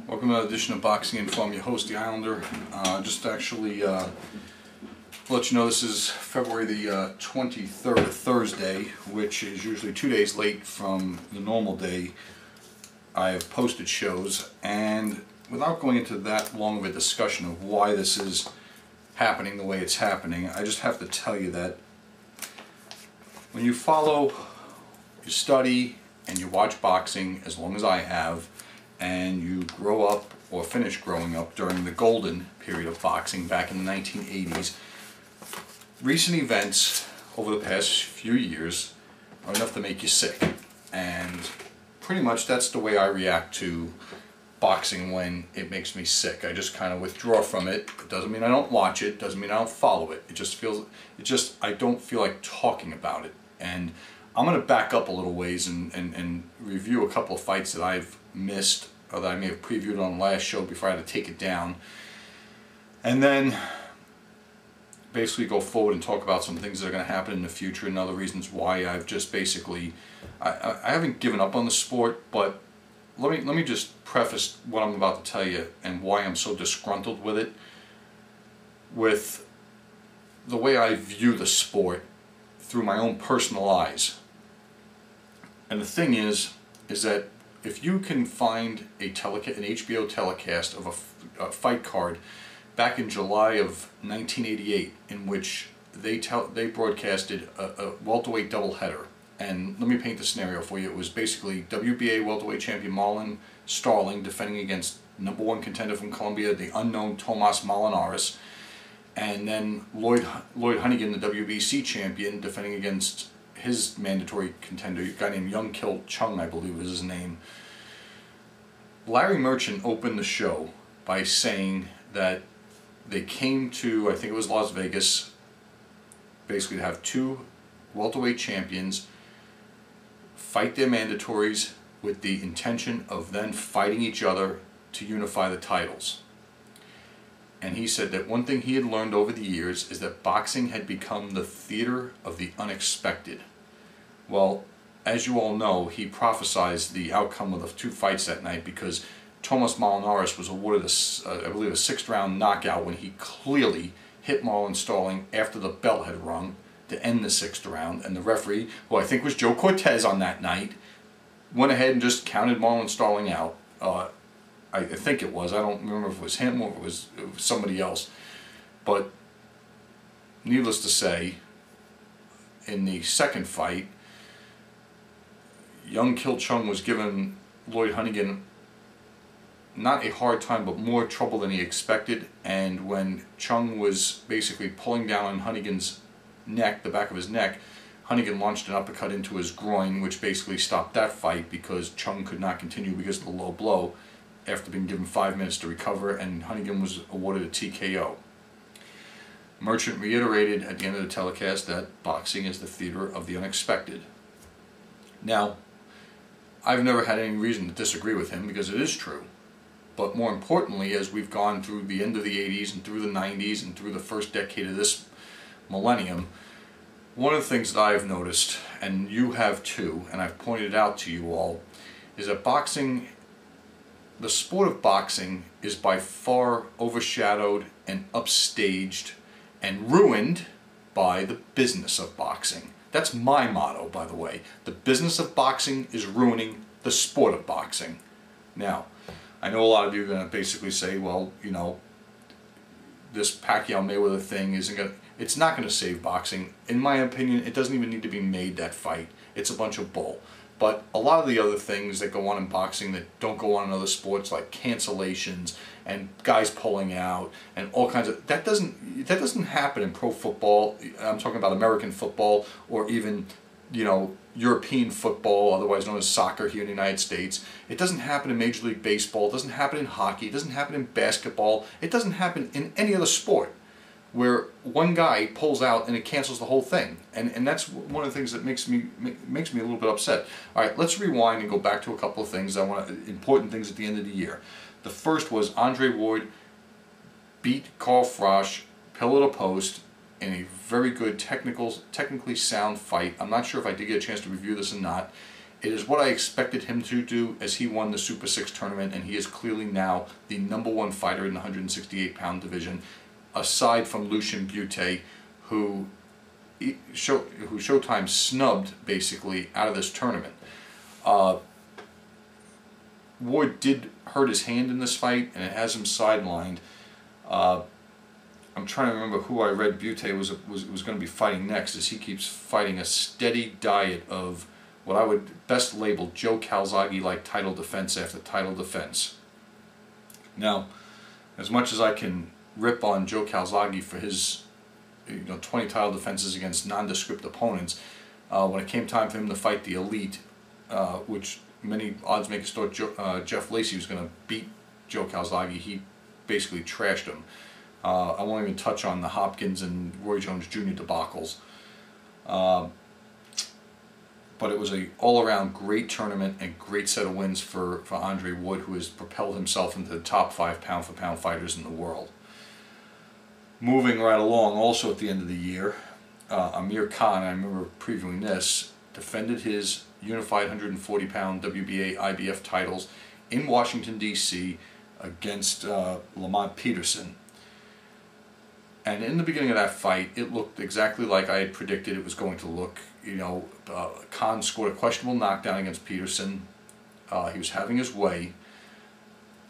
Welcome to another edition of Boxing Info. I'm your host, the Islander. Just to actually let you know, this is February the 23rd, Thursday, which is usually 2 days late from the normal day I have posted shows. And without going into that long of a discussion of why this is happening the way it's happening, I just have to tell you that when you follow, you study, and you watch boxing as long as I have, and you grow up or finish growing up during the golden period of boxing back in the 1980s, recent events over the past few years are enough to make you sick. And pretty much that's the way I react to boxing when it makes me sick. I just kind of withdraw from it. It doesn't mean I don't watch it, doesn't mean I don't follow it. I don't feel like talking about it. And I'm going to back up a little ways and review a couple of fights that I've missed or that I may have previewed on the last show before I had to take it down. And then basically go forward and talk about some things that are going to happen in the future and other reasons why I've just basically, I haven't given up on the sport, but let me just preface what I'm about to tell you and why I'm so disgruntled with it, with the way I view the sport through my own personal eyes. And the thing is that if you can find an HBO telecast of a fight card back in July of 1988 in which they broadcasted a welterweight doubleheader, and let me paint the scenario for you. It was basically WBA welterweight champion Marlon Starling defending against #1 contender from Colombia, the unknown Tomas Malinares, and then Lloyd Honeyghan, the WBC champion, defending against his mandatory contender, a guy named Young Kil Chung, I believe was his name. Larry Merchant opened the show by saying that they came to, I think it was Las Vegas, basically to have two welterweight champions fight their mandatories with the intention of then fighting each other to unify the titles. And he said that one thing he had learned over the years is that boxing had become the theater of the unexpected. Well, as you all know, he prophesied the outcome of the two fights that night because Tomas Malinares was awarded, I believe, a 6th round knockout when he clearly hit Marlon Starling after the bell had rung to end the 6th round. And the referee, who I think was Joe Cortez on that night, went ahead and just counted Marlon Starling out. I think it was. I don't remember if it was him or if it was somebody else. But needless to say, in the second fight, Young Kil Chung was giving Lloyd Honeyghan not a hard time, but more trouble than he expected. And when Chung was basically pulling down on Honeyghan's neck, the back of his neck, Honeyghan launched an uppercut into his groin, which basically stopped that fight because Chung could not continue because of the low blow after being given 5 minutes to recover, and Honeyghan was awarded a TKO. Merchant reiterated at the end of the telecast that boxing is the theater of the unexpected. Now, I've never had any reason to disagree with him because it is true. But more importantly, as we've gone through the end of the 80s and through the 90s and through the first decade of this millennium, one of the things that I've noticed, and you have too, and I've pointed out to you all, is that boxing, the sport of boxing, is by far overshadowed and upstaged and ruined by the business of boxing. That's my motto, by the way. The business of boxing is ruining the sport of boxing. Now, I know a lot of you are going to basically say, well, you know, this Pacquiao Mayweather thing it's not going to save boxing. In my opinion, it doesn't even need to be made, that fight. It's a bunch of bull. But a lot of the other things that go on in boxing that don't go on in other sports, like cancellations and guys pulling out and all kinds of, that doesn't happen in pro football. I'm talking about American football, or even, you know, European football, otherwise known as soccer here in the United States. It doesn't happen in Major League Baseball. It doesn't happen in hockey. It doesn't happen in basketball. It doesn't happen in any other sport where one guy pulls out and it cancels the whole thing. And that's one of the things that makes me a little bit upset. All right, let's rewind and go back to a couple of things. Important things at the end of the year. The first was Andre Ward beat Carl Froch pillar to post in a very good technically sound fight. I'm not sure if I did get a chance to review this or not. It is what I expected him to do, as he won the Super 6 tournament, and he is clearly now the #1 fighter in the 168-pound division, aside from Lucian Butte, who Showtime snubbed basically out of this tournament. Ward did hurt his hand in this fight, and it has him sidelined. I'm trying to remember who I read Butte was going to be fighting next, as he keeps fighting a steady diet of what I would best label Joe Calzaghe-like title defense after title defense. Now, as much as I can rip on Joe Calzaghe for his 20 title defenses against nondescript opponents, when it came time for him to fight the elite, which many odds makers thought Jeff Lacey was going to beat Joe Calzaghe, he basically trashed him. I won't even touch on the Hopkins and Roy Jones Jr. debacles. But it was an all-around great tournament and great set of wins for Andre Ward, who has propelled himself into the top 5 pound-for-pound fighters in the world. Moving right along, also at the end of the year, Amir Khan, I remember previewing this, defended his unified 140-pound WBA IBF titles in Washington, D.C. against Lamont Peterson. And in the beginning of that fight, it looked exactly like I had predicted it was going to look. Khan scored a questionable knockdown against Peterson. He was having his way.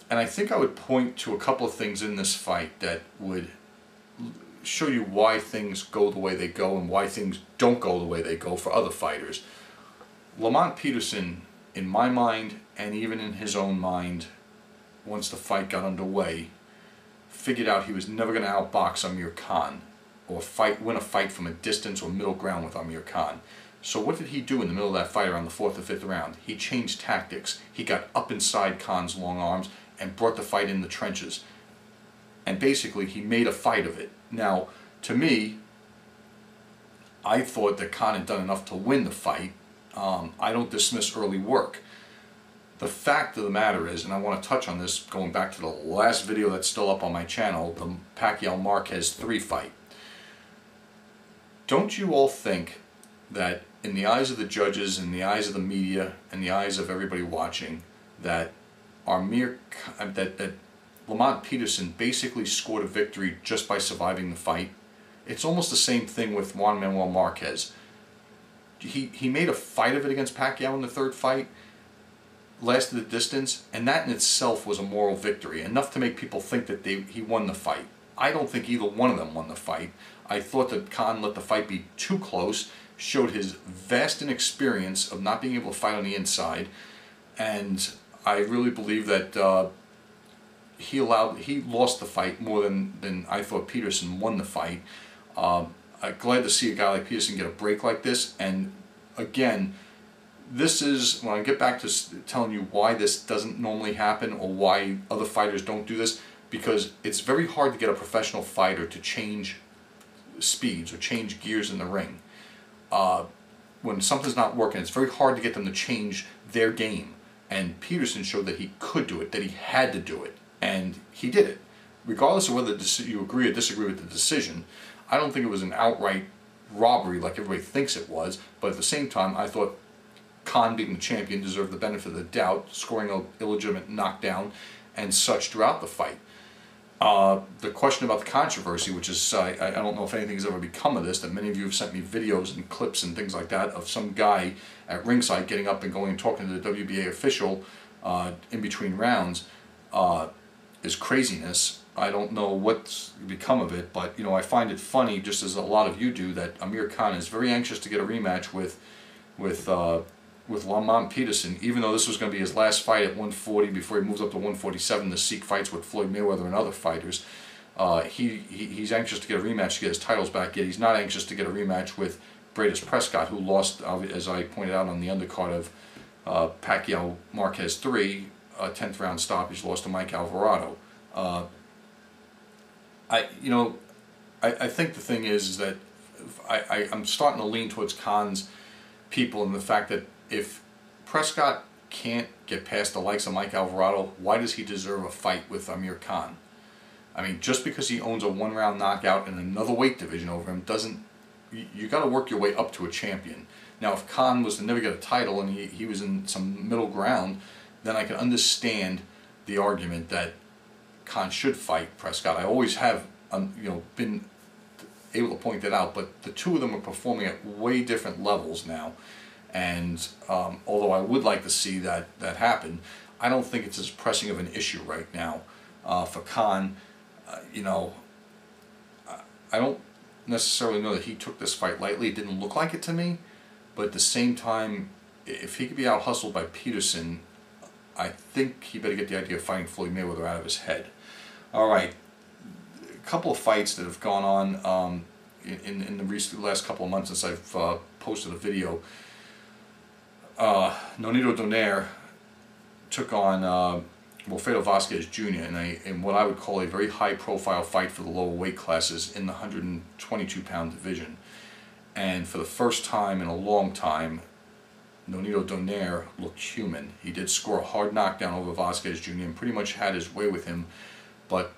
And I think I would point to a couple of things in this fight that would show you why things go the way they go and why things don't go the way they go for other fighters. Lamont Peterson, in my mind, and even in his own mind, once the fight got underway, figured out he was never going to outbox Amir Khan or win a fight from a distance or middle ground with Amir Khan. So what did he do in the middle of that fight around the 4th or 5th round? He changed tactics. He got up inside Khan's long arms and brought the fight in the trenches. And basically he made a fight of it. Now, to me, I thought that Khan had done enough to win the fight. I don't dismiss early work. The fact of the matter is, and I want to touch on this going back to the last video that's still up on my channel, the Pacquiao-Marquez 3 fight. Don't you all think that in the eyes of the judges, in the eyes of the media, in the eyes of everybody watching, that that Lamont Peterson basically scored a victory just by surviving the fight? It's almost the same thing with Juan Manuel Marquez. He made a fight of it against Pacquiao in the 3rd fight, lasted the distance, and that in itself was a moral victory, enough to make people think that he won the fight. I don't think either one of them won the fight. I thought that Khan let the fight be too close, showed his vast inexperience of not being able to fight on the inside, and I really believe that he lost the fight more than I thought Peterson won the fight. I'm glad to see a guy like Peterson get a break like this, and again, this is, when I get back to telling you why this doesn't normally happen or why other fighters don't do this, because it's very hard to get a professional fighter to change speeds or change gears in the ring. When something's not working, it's very hard to get them to change their game. And Peterson showed that he could do it, that he had to do it, and he did it. Regardless of whether you agree or disagree with the decision, I don't think it was an outright robbery like everybody thinks it was, but at the same time, I thought Khan, being the champion, deserved the benefit of the doubt, scoring an illegitimate knockdown and such throughout the fight. The question about the controversy, which is, I don't know if anything has ever become of this, that many of you have sent me videos and clips and things like that of some guy at ringside getting up and going and talking to the WBA official in between rounds, is craziness. I don't know what's become of it, but I find it funny, just as a lot of you do, that Amir Khan is very anxious to get a rematch with Lamont Peterson, even though this was going to be his last fight at 140 before he moves up to 147 to seek fights with Floyd Mayweather and other fighters. He's anxious to get a rematch to get his titles back, yet he's not anxious to get a rematch with Brayden Prescott, who lost, as I pointed out on the undercard of Pacquiao-Marquez 3, a 10th round stoppage, lost to Mike Alvarado. I think the thing is that I'm starting to lean towards Khan's people and the fact that if Prescott can't get past the likes of Mike Alvarado, why does he deserve a fight with Amir Khan? I mean, just because he owns a 1-round knockout in another weight division over him doesn't... You got to work your way up to a champion. Now, if Khan was to never get a title and he was in some middle ground, then I can understand the argument that Khan should fight Prescott. I always have, been able to point that out. But the two of them are performing at way different levels now, and although I would like to see that happen, I don't think it's as pressing of an issue right now for Khan. I don't necessarily know that he took this fight lightly. It didn't look like it to me. But at the same time, if he could be out-hustled by Peterson, I think he better get the idea of fighting Floyd Mayweather out of his head. All right, a couple of fights that have gone on in the last couple of months since I've posted a video. Nonito Donaire took on Wilfredo Vasquez Jr. in what I would call a very high-profile fight for the lower weight classes in the 122-pound division. And for the first time in a long time, Nonito Donaire looked human. He did score a hard knockdown over Vasquez Jr. and pretty much had his way with him, but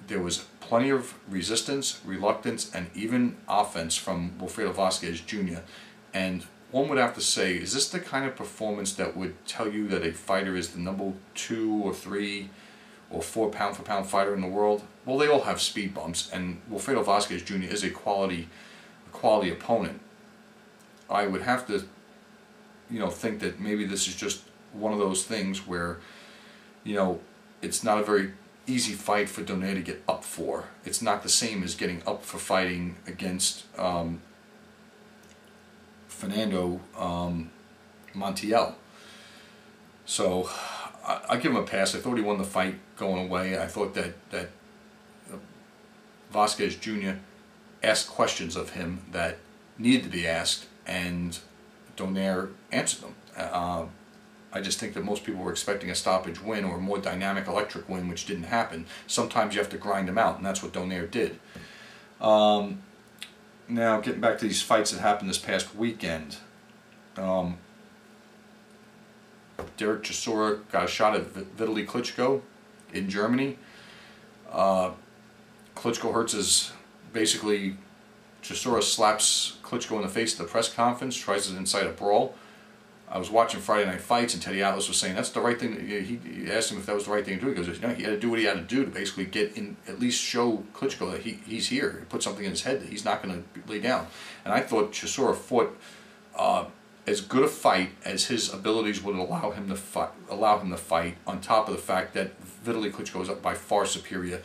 there was plenty of resistance, reluctance, and even offense from Wilfredo Vasquez Jr. And one would have to say, is this the kind of performance that would tell you that a fighter is the number 2 or 3 or 4 pound-for-pound fighter in the world? Well, they all have speed bumps, and Wilfredo Vasquez Jr. is a quality opponent. I would have to, think that maybe this is just one of those things where, it's not a very easy fight for Donaire to get up for. It's not the same as getting up for fighting against Fernando Montiel. So I give him a pass. I thought he won the fight going away. I thought that Vasquez Jr. asked questions of him that needed to be asked, and Donaire answered them. I just think that most people were expecting a stoppage win or a more dynamic electric win, which didn't happen. Sometimes you have to grind them out, and that's what Donaire did. Now, getting back to these fights that happened this past weekend. Derek Chisora got a shot at Vitaly Klitschko in Germany. Klitschko hurts his... Basically, Chisora slaps Klitschko in the face at the press conference, tries to incite a brawl. I was watching Friday Night Fights, and Teddy Atlas was saying that's the right thing. He asked him if that was the right thing to do. He goes, he had to do what he had to do to basically get in, at least show Klitschko that he's here. Put something in his head that he's not going to lay down. And I thought Chisora fought as good a fight as his abilities would allow him to fight. On top of the fact that Vitaly Klitschko is by far superior,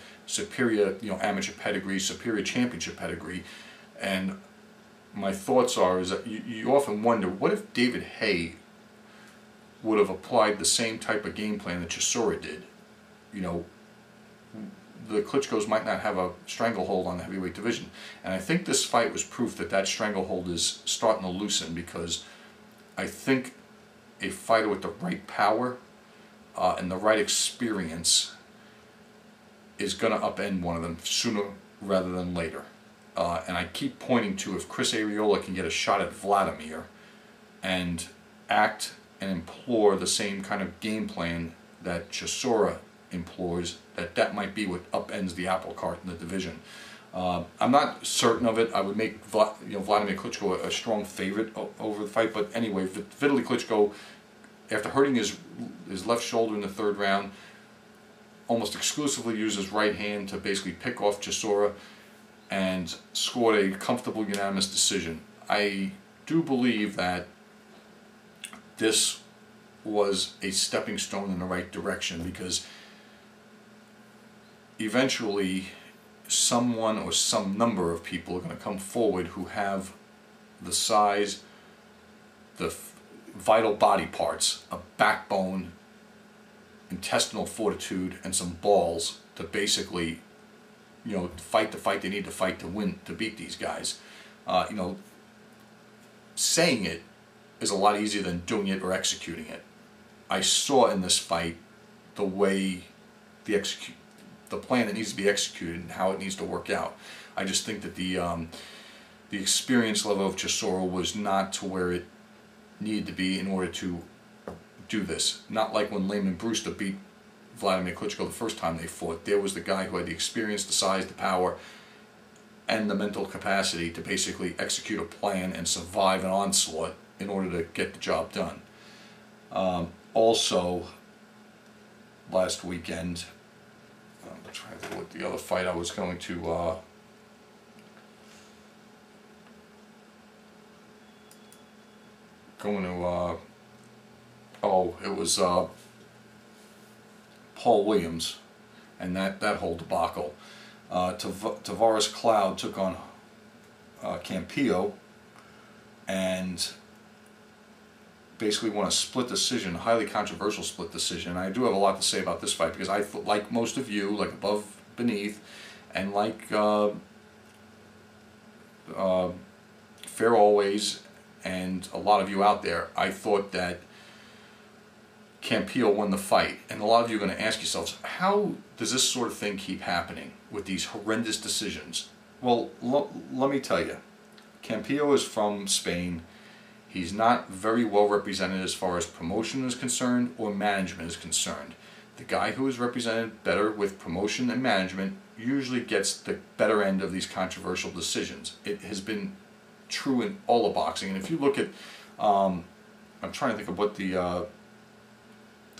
amateur pedigree, superior championship pedigree, and my thoughts are that you often wonder, what if David Haye would have applied the same type of game plan that Chisora did? The Klitschkos might not have a stranglehold on the heavyweight division, and I think this fight was proof that stranglehold is starting to loosen, because I think a fighter with the right power and the right experience is going to upend one of them sooner rather than later. And I keep pointing to, if Chris Arreola can get a shot at Vladimir and act and implore the same kind of game plan that Chisora implores, that might be what upends the apple cart in the division. I'm not certain of it. I would make Vladimir Klitschko a strong favorite over the fight, but anyway, Vitaly Klitschko, after hurting his left shoulder in the 3rd round, almost exclusively used his right hand to basically pick off Chisora and scored a comfortable unanimous decision. I do believe that this was a stepping stone in the right direction, because eventually someone or some number of people are going to come forward who have the size, the vital body parts, a backbone, intestinal fortitude, and some balls to basically fight the fight they need to fight to win, to beat these guys. Saying it is a lot easier than doing it or executing it. I saw in this fight the way the plan that needs to be executed and how it needs to work out. I just think that the experience level of Chisora was not to where it needed to be in order to do this. Not like when Layman Brewster beat Vladimir Klitschko the first time they fought. There was the guy who had the experience, the size, the power, and the mental capacity to basically execute a plan and survive an onslaught in order to get the job done. Also, last weekend, I'm trying to think what the other fight I was going to oh, it was Paul Williams and that whole debacle. Tavoris Cloud took on Pacquio and basically won a split decision, a highly controversial split decision. And I do have a lot to say about this fight because I, like most of you, like Above Beneath, and like Fair Always, and a lot of you out there, I thought that Pacquio won the fight. And a lot of you are going to ask yourselves, how does this sort of thing keep happening with these horrendous decisions? Well, let me tell you, Pacquio is from Spain. He's not very well represented as far as promotion is concerned or management is concerned. The guy who is represented better with promotion and management usually gets the better end of these controversial decisions. It has been true in all of boxing. And if you look at, I'm trying to think of what the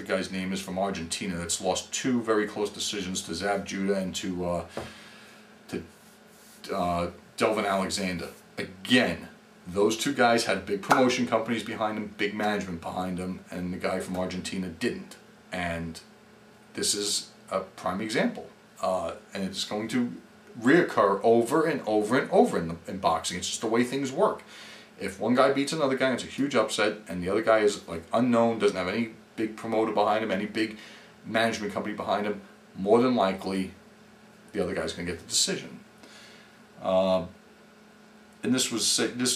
guy's name is from Argentina that's lost two very close decisions to Zab Judah and to Delvin Alexander. Again, those two guys had big promotion companies behind them, big management behind them, and the guy from Argentina didn't. And this is a prime example. And it's going to reoccur over and over and over in boxing. It's just the way things work. If one guy beats another guy, it's a huge upset, and the other guy is like unknown, doesn't have any big promoter behind him, any big management company behind him, more than likely the other guy's going to get the decision. And this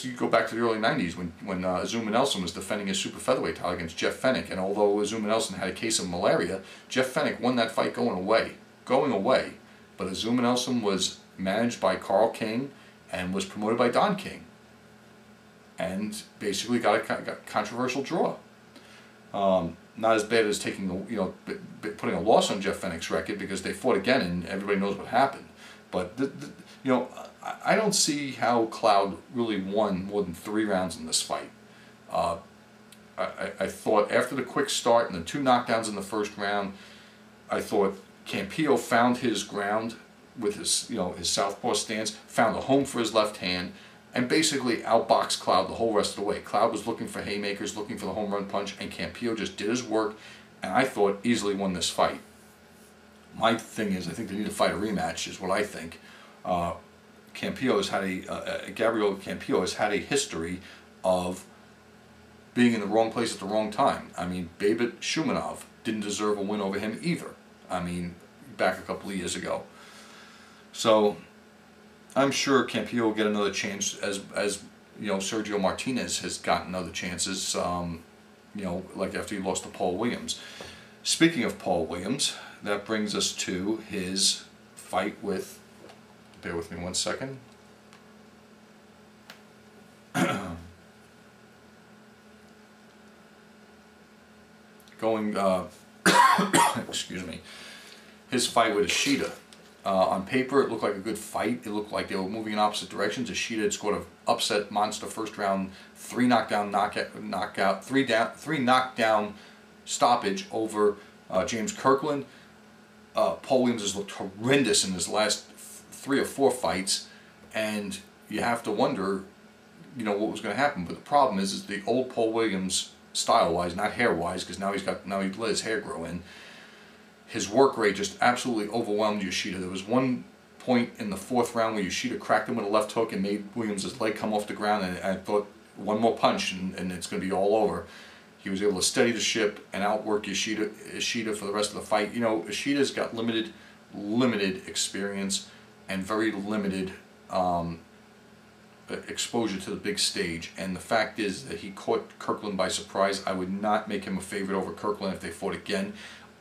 you go back to the early 90s when Azuma Nelson was defending his super featherweight title against Jeff Fennick, and although Azuma Nelson had a case of malaria, Jeff Fennick won that fight going away. But Azuma Nelson was managed by Carl King and was promoted by Don King, and basically got a controversial draw. Not as bad as taking putting a loss on Jeff Fennick's record, because they fought again and everybody knows what happened. But I don't see how Cloud really won more than 3 rounds in this fight. I thought after the quick start and the 2 knockdowns in the first round, I thought Pacquio found his ground with his his southpaw stance, found a home for his left hand, and basically outboxed Cloud the whole rest of the way. Cloud was looking for haymakers, looking for the home run punch, and Pacquio just did his work, and I thought easily won this fight. My thing is, I think they need to fight a rematch, is what I think. Gabriel Pacquio has had a history of being in the wrong place at the wrong time. I mean, Babit Shumanov didn't deserve a win over him either. I mean, back a couple of years ago. So I'm sure Pacquio will get another chance, as Sergio Martinez has gotten other chances. Like after he lost to Paul Williams. Speaking of Paul Williams, that brings us to his fight with. Bear with me one second. Excuse me. His fight with Ishida. On paper, it looked like a good fight. It looked like they were moving in opposite directions. Ishida had scored an upset monster first round, 3 knockdown stoppage over James Kirkland. Paul Williams has looked horrendous in his last 3 or 4 fights, and you have to wonder, what was going to happen. But the problem is the old Paul Williams, style-wise, not hair-wise, because now he let his hair grow in. His work rate just absolutely overwhelmed Yoshida. There was one point in the 4th round where Yoshida cracked him with a left hook and made Williams' leg come off the ground, and I thought one more punch and it's going to be all over. He was able to steady the ship and outwork Ishida for the rest of the fight. Ishida's got limited experience and very limited exposure to the big stage. And the fact is that he caught Kirkland by surprise. I would not make him a favorite over Kirkland if they fought again.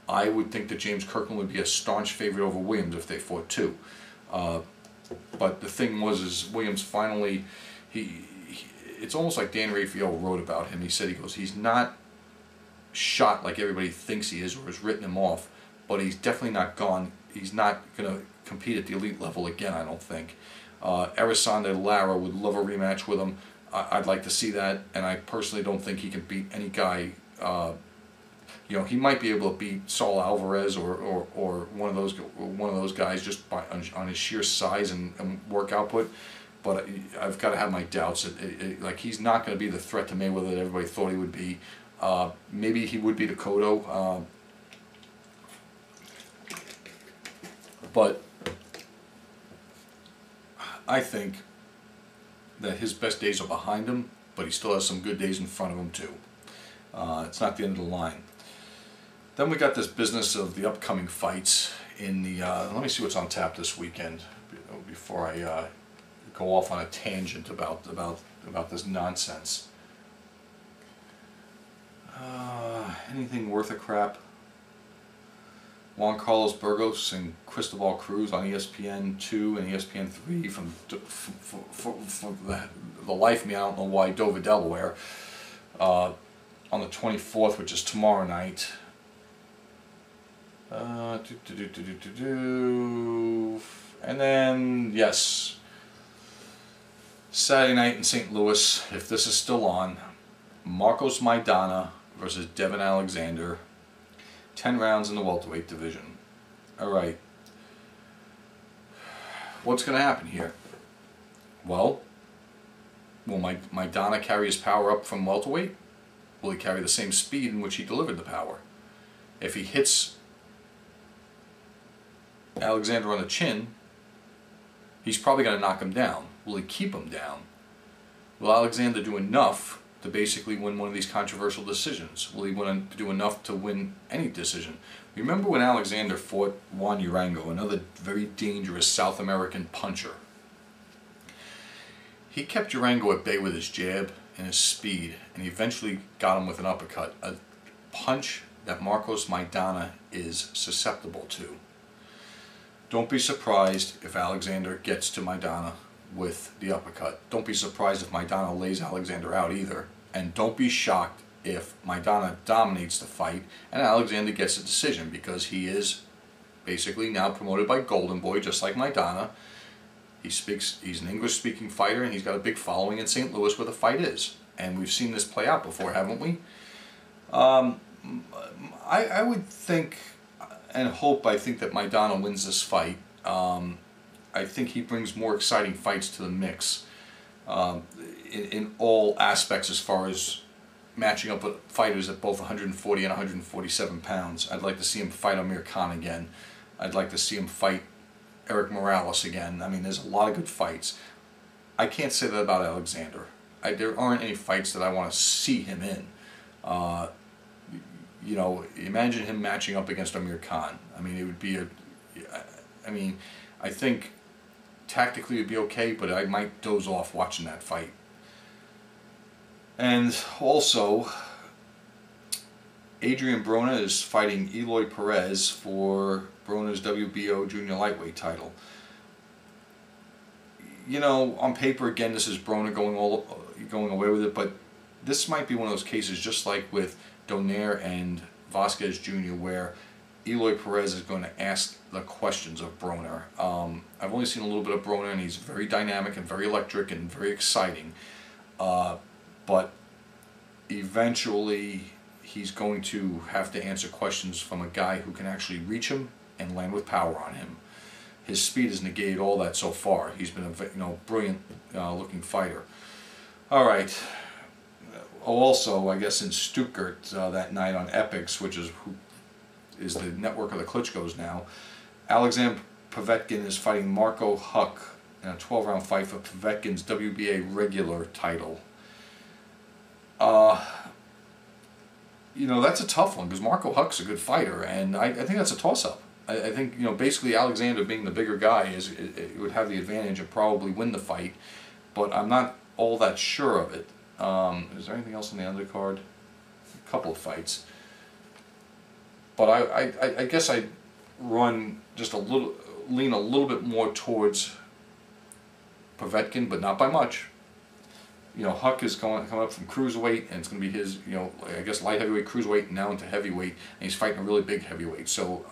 I would think that James Kirkland would be a staunch favorite over Williams if they fought too. But the thing is Williams finally, it's almost like Dan Rafael wrote about him. He said, he's not shot like everybody thinks he is or has written him off, but he's definitely not gone. He's not going to compete at the elite level again, I don't think. Erisande Lara would love a rematch with him. I'd like to see that, and I personally don't think he can beat any guy. You know, he might be able to beat Saul Alvarez or one of those guys just on his sheer size and work output. But I've got to have my doubts. Like, he's not going to be the threat to Mayweather that everybody thought he would be. Maybe he would be to Cotto. But I think that his best days are behind him, but he still has some good days in front of him too. It's not the end of the line. Then we got this business of the upcoming fights in the. Let me see what's on tap this weekend before I go off on a tangent about this nonsense. Anything worth a crap? Juan Carlos Burgos and Cristobal Cruz on ESPN2 and ESPN3 from the life of me, I don't know why, Dover, Delaware, on the 24th, which is tomorrow night. And then, yes, Saturday night in St. Louis, if this is still on, Marcos Maidana versus Devin Alexander. 10 rounds in the welterweight division. Alright. What's going to happen here? Well, will Maidana carry his power up from welterweight? Will he carry the same speed in which he delivered the power? If he hits Alexander on the chin, he's probably going to knock him down. Will he keep him down? Will Alexander do enough to basically win one of these controversial decisions? Will he do enough to win any decision? Remember when Alexander fought Juan Urango, another very dangerous South American puncher? He kept Urango at bay with his jab and his speed, and he eventually got him with an uppercut, a punch that Marcos Maidana is susceptible to. Don't be surprised if Alexander gets to Maidana with the uppercut. Don't be surprised if Maidana lays Alexander out either. And don't be shocked if Maidana dominates the fight and Alexander gets a decision, because he is basically now promoted by Golden Boy, just like Maidana. He's an English-speaking fighter, and he's got a big following in St. Louis where the fight is. And we've seen this play out before, haven't we? I would think and hope, I think that Maidana wins this fight. I think he brings more exciting fights to the mix in all aspects, as far as matching up with fighters at both 140 and 147 pounds. I'd like to see him fight Amir Khan again. I'd like to see him fight Eric Morales again. I mean, there's a lot of good fights. I can't say that about Alexander. There aren't any fights that I want to see him in. You know, imagine him matching up against Amir Khan. I mean, it would be I think tactically it would be okay, but I might doze off watching that fight. And also, Adrian Brona is fighting Eloy Perez for Brona's WBO junior lightweight title. You know, on paper, again, this is Brona going away with it, but this might be one of those cases, just like with Donaire and Vasquez Jr., where Eloy Perez is going to ask the questions of Brona. I've only seen a little bit of Brona, and he's very dynamic and very electric and very exciting. But eventually he's going to have to answer questions from a guy who can actually reach him and land with power on him. His speed has negated all that so far. He's been a brilliant looking fighter. All right. Also, I guess in Stuttgart that night on Epix, which is the network of the Klitschkos now, Alexander Povetkin is fighting Marco Huck in a 12-round fight for Povetkin's WBA regular title. You know, that's a tough one, because Marco Huck's a good fighter, and I think that's a toss-up. I think, you know, basically Alexander, being the bigger guy, it would have the advantage and probably win the fight, but I'm not all that sure of it. Is there anything else on the undercard? A couple of fights. But I guess I'd lean a little bit more towards Povetkin, but not by much. You know, Huck is coming up from cruiserweight, and it's going to be his, you know, I guess light heavyweight, cruiserweight, and now into heavyweight, and he's fighting a really big heavyweight. So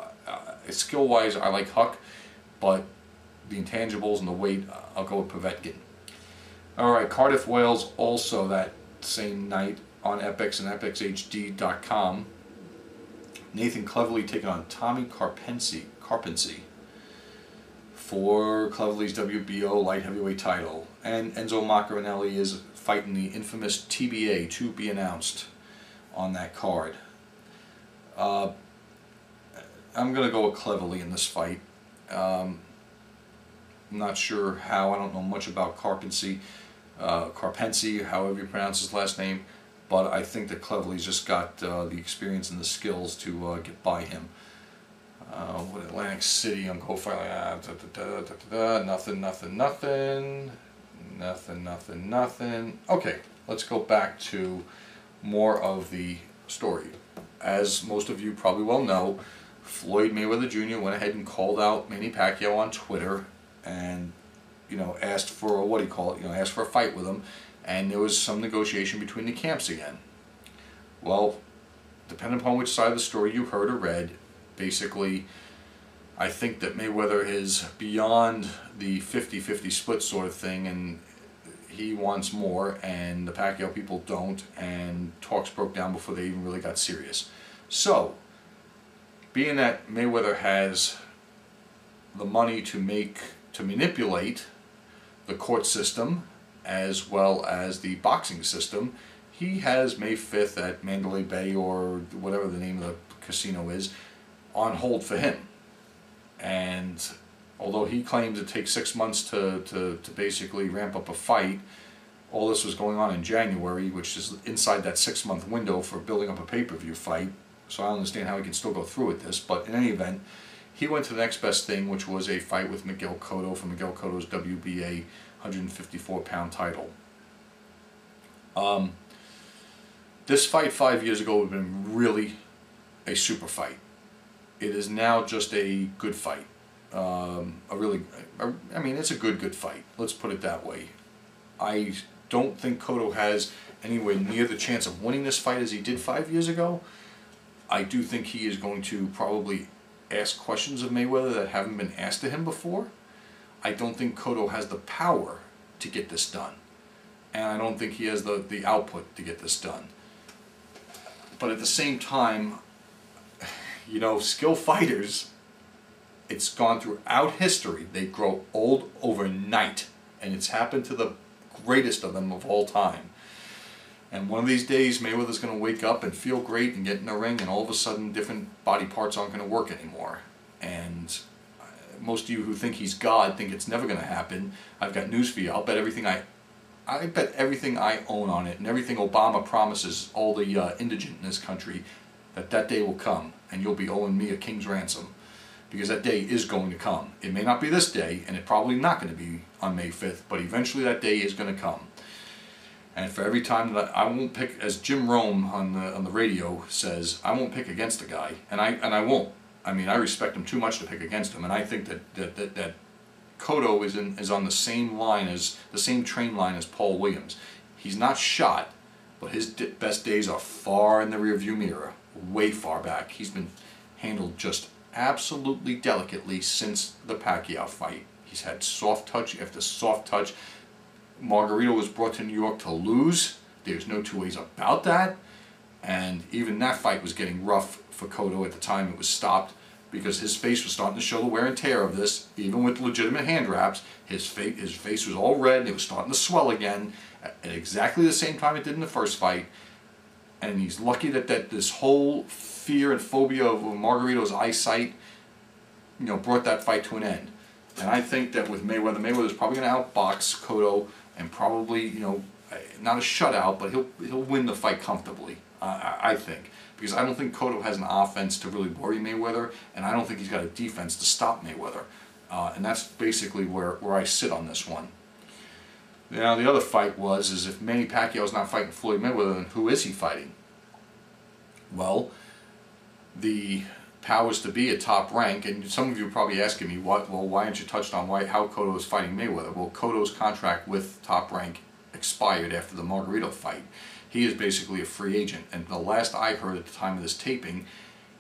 skill-wise, I like Huck, but the intangibles and the weight, I'll go with Povetkin. Alright, Cardiff, Wales, also that same night on Epix and EpixHD.com. Nathan Cleverly taking on Tommy Carpensi for Cleverly's WBO light heavyweight title. And Enzo Maccarinelli is fighting the infamous TBA, to be announced, on that card. I'm going to go with Cleverly in this fight. I'm not sure how, I don't know much about Carpensi, however you pronounce his last name, but I think that Cleverly's just got the experience and the skills to get by him. With Atlantic City, I'm going for nothing. Okay, let's go back to more of the story. As most of you probably well know, Floyd Mayweather Jr. went ahead and called out Manny Pacquiao on Twitter, and asked for asked for a fight with him, and there was some negotiation between the camps again. Well, depending upon which side of the story you heard or read, basically, I think that Mayweather is beyond the 50-50 split sort of thing, and he wants more, and the Pacquiao people don't, and talks broke down before they even really got serious. So, being that Mayweather has the money to manipulate the court system as well as the boxing system, he has May 5th at Mandalay Bay, or whatever the name of the casino is, on hold for him. And although he claims it takes 6 months to basically ramp up a fight, all this was going on in January, which is inside that 6-month window for building up a pay-per-view fight. So I don't understand how he can still go through with this. But in any event, he went to the next best thing, which was a fight with Miguel Cotto for Miguel Cotto's WBA 154-pound title. This fight 5 years ago would have been really a super fight. It is now just a good fight. I mean, it's a good fight. Let's put it that way. I don't think Cotto has anywhere near the chance of winning this fight as he did 5 years ago. I do think he is going to probably ask questions of Mayweather that haven't been asked to him before. I don't think Cotto has the power to get this done. And I don't think he has the output to get this done. But at the same time, skilled fighters, it's gone throughout history. They grow old overnight. And it's happened to the greatest of them of all time. And one of these days, Mayweather's going to wake up and feel great and get in the ring, and all of a sudden different body parts aren't going to work anymore. And most of you who think he's God think it's never going to happen. I've got news for you. I'll bet everything I bet everything I own on it, and everything Obama promises all the indigent in this country, that day will come, and you'll be owing me a king's ransom. Because that day is going to come. It may not be this day, and it's probably not going to be on May 5th, but eventually that day is going to come. And for every time that I won't pick, as Jim Rome on the radio says, I won't pick against a guy, and I won't. I mean, I respect him too much to pick against him, and I think that Cotto is on the same train line as Paul Williams. He's not shot, but his best days are far in the rearview mirror, way far back. He's been handled just absolutely delicately since the Pacquiao fight. He's had soft touch after soft touch. Margarito was brought to New York to lose. There's no two ways about that. And even that fight was getting rough for Cotto at the time it was stopped, because his face was starting to show the wear and tear of this. Even with legitimate hand wraps, his face was all red and it was starting to swell again at exactly the same time it did in the first fight. And he's lucky that this whole fear and phobia of Margarito's eyesight, brought that fight to an end. And I think that with Mayweather's probably going to outbox Cotto, and probably, not a shutout, but he'll win the fight comfortably. I think, because I don't think Cotto has an offense to really worry Mayweather, and I don't think he's got a defense to stop Mayweather. And that's basically where I sit on this one. Now the other fight is if Manny Pacquiao is not fighting Floyd Mayweather, then who is he fighting? Well, the powers to be at Top Rank, and some of you are probably asking me, why aren't you touched on how Cotto is fighting Mayweather? Well, Cotto's contract with Top Rank expired after the Margarito fight. He is basically a free agent, and the last I heard at the time of this taping,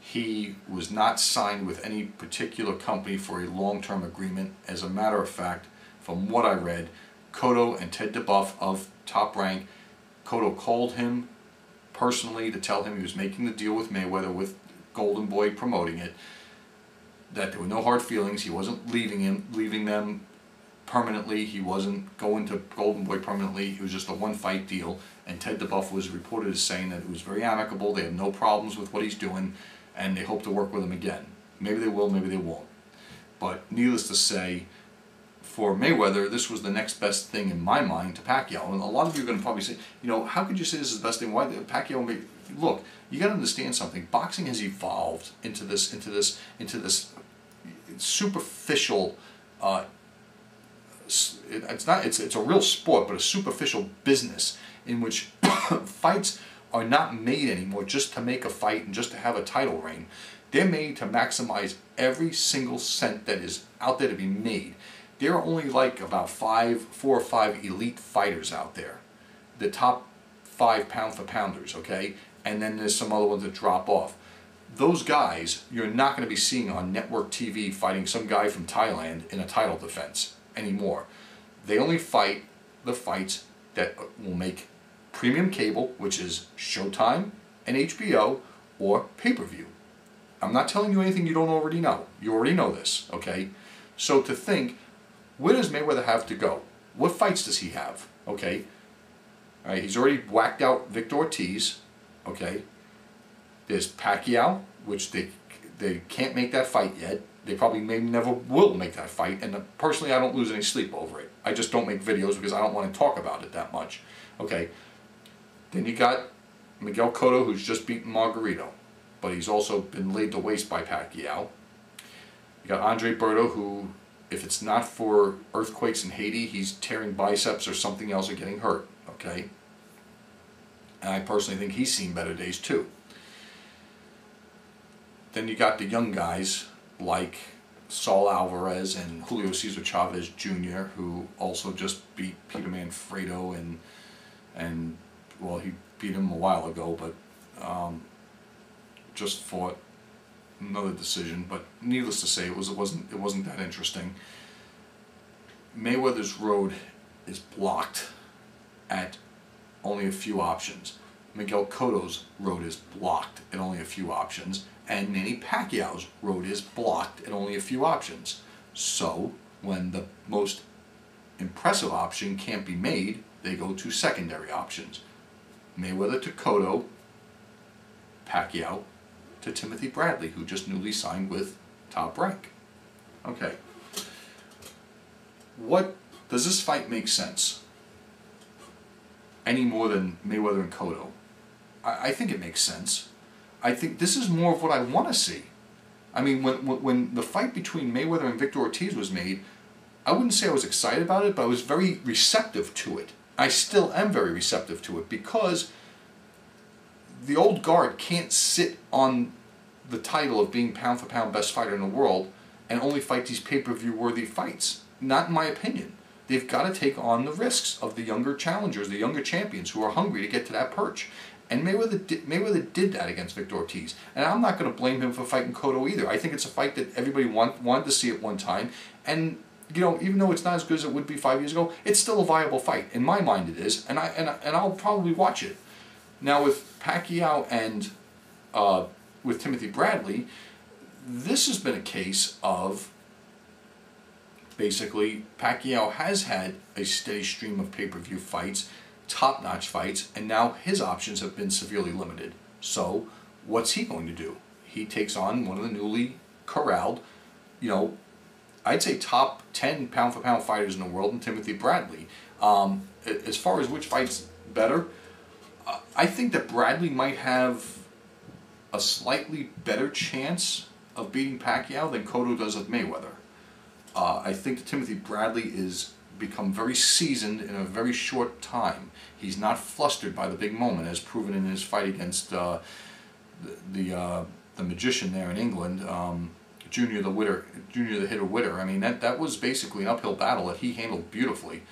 He was not signed with any particular company for a long-term agreement. As a matter of fact, from what I read, Cotto and Ted DeBuff of Top Rank, Cotto called him personally to tell him he was making the deal with Mayweather, with Golden Boy promoting it, that there were no hard feelings. He wasn't leaving them permanently. He wasn't going to Golden Boy permanently. It was just a one-fight deal. And Ted DeBuff was reported as saying that it was very amicable. They have no problems with what he's doing, and they hope to work with him again. Maybe they will, maybe they won't. But needless to say, for Mayweather, this was the next best thing in my mind to Pacquiao. And a lot of you are going to probably say, you know, how could you say this is the best thing? Why Pacquiao made... Look, you got to understand something. Boxing has evolved into this superficial. It's a real sport, but a superficial business in which fights are not made anymore just to make a fight and just to have a title reign. They're made to maximize every single cent that is out there to be made. There are only like about 4 or 5 elite fighters out there, the top 5 pound for pounders, okay? And then there's some other ones that drop off. Those guys you're not going to be seeing on network TV fighting some guy from Thailand in a title defense anymore. They only fight the fights that will make premium cable, which is Showtime and HBO, or pay-per-view. I'm not telling you anything you don't already know. You already know this, okay? So to think, where does Mayweather have to go? What fights does he have, okay? All right, he's already whacked out Victor Ortiz, okay? There's Pacquiao, which they can't make that fight yet. They probably maybe never will make that fight, and personally I don't lose any sleep over it. I just don't make videos because I don't want to talk about it that much. Okay. Then you got Miguel Cotto, who's just beaten Margarito, but he's also been laid to waste by Pacquiao. You got Andre Berto, who, if it's not for earthquakes in Haiti, he's tearing biceps or something else or getting hurt, okay? And I personally think he's seen better days too. Then you got the young guys like Saul Alvarez and Julio Cesar Chavez Jr., who also just beat Peter Manfredo, and well, he beat him a while ago, but just fought another decision. But needless to say, it wasn't that interesting. Mayweather's road is blocked at only a few options. Miguel Cotto's road is blocked at only a few options, and Manny Pacquiao's road is blocked at only a few options. So, when the most impressive option can't be made, they go to secondary options. Mayweather to Cotto, Pacquiao to Timothy Bradley, who just newly signed with Top Rank. Okay. What does this fight make sense? Any more than Mayweather and Cotto? I think it makes sense. I think this is more of what I want to see. I mean, when the fight between Mayweather and Victor Ortiz was made, I wouldn't say I was excited about it, but I was very receptive to it. I still am very receptive to it because the old guard can't sit on the title of being pound for pound best fighter in the world and only fight these pay-per-view worthy fights. Not in my opinion. They've got to take on the risks of the younger challengers, the younger champions who are hungry to get to that perch. And Mayweather did that against Victor Ortiz. And I'm not going to blame him for fighting Cotto either. I think it's a fight that everybody wanted to see at one time. And, you know, even though it's not as good as it would be 5 years ago, it's still a viable fight. In my mind it is. And I'll probably watch it. Now with Pacquiao and with Timothy Bradley, this has been a case of basically Pacquiao has had a steady stream of pay-per-view fights, top-notch fights, and now his options have been severely limited. So what's he going to do? He takes on one of the newly corralled, you know, I'd say top 10 pound-for-pound fighters in the world in Timothy Bradley. As far as which fight's better, I think that Bradley might have a slightly better chance of beating Pacquiao than Cotto does with Mayweather. I think that Timothy Bradley is become very seasoned in a very short time. He's not flustered by the big moment, as proven in his fight against the magician there in England, Junior the Hitter Witter. I mean, that was basically an uphill battle that he handled beautifully.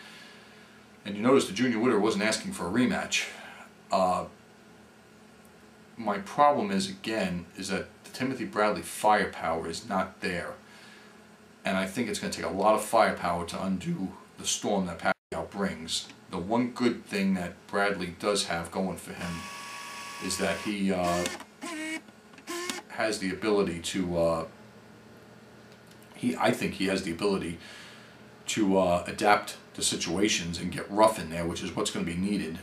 And you notice the Junior Witter wasn't asking for a rematch. my problem is, again, is that the Timothy Bradley firepower is not there. And I think it's going to take a lot of firepower to undo the storm that Pacquiao brings. The one good thing that Bradley does have going for him is that he has the ability to, I think he has the ability to adapt to situations and get rough in there, which is what's going to be needed.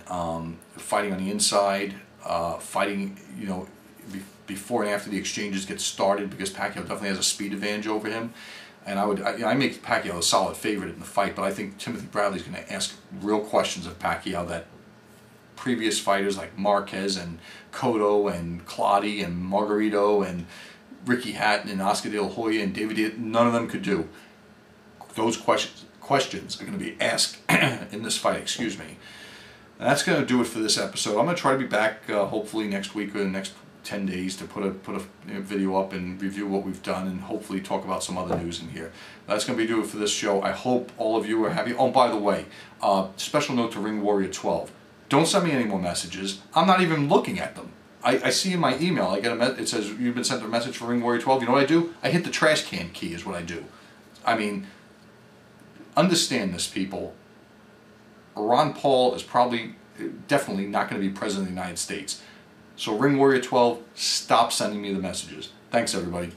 Fighting on the inside, fighting, you know, before and after the exchanges get started, because Pacquiao definitely has a speed advantage over him. And I make Pacquiao a solid favorite in the fight, but I think Timothy Bradley's going to ask real questions of Pacquiao that previous fighters like Marquez and Cotto and Clottey and Margarito and Ricky Hatton and Oscar De La Hoya and David Diaz, none of them could do. Those questions are going to be asked in this fight, excuse me. And that's going to do it for this episode. I'm going to try to be back hopefully next week or the next 10 days to put a video up and review what we've done and hopefully talk about some other news in here. That's going to be do it for this show. I hope all of you are happy. Oh, by the way, special note to Ring Warrior 12. Don't send me any more messages. I'm not even looking at them. I see in my email, I get it says you've been sent a message for Ring Warrior 12. You know what I do? I hit the trash can key is what I do. I mean, understand this, people. Ron Paul is definitely not going to be president of the United States. So Ring Warrior 12, stop sending me the messages. Thanks, everybody.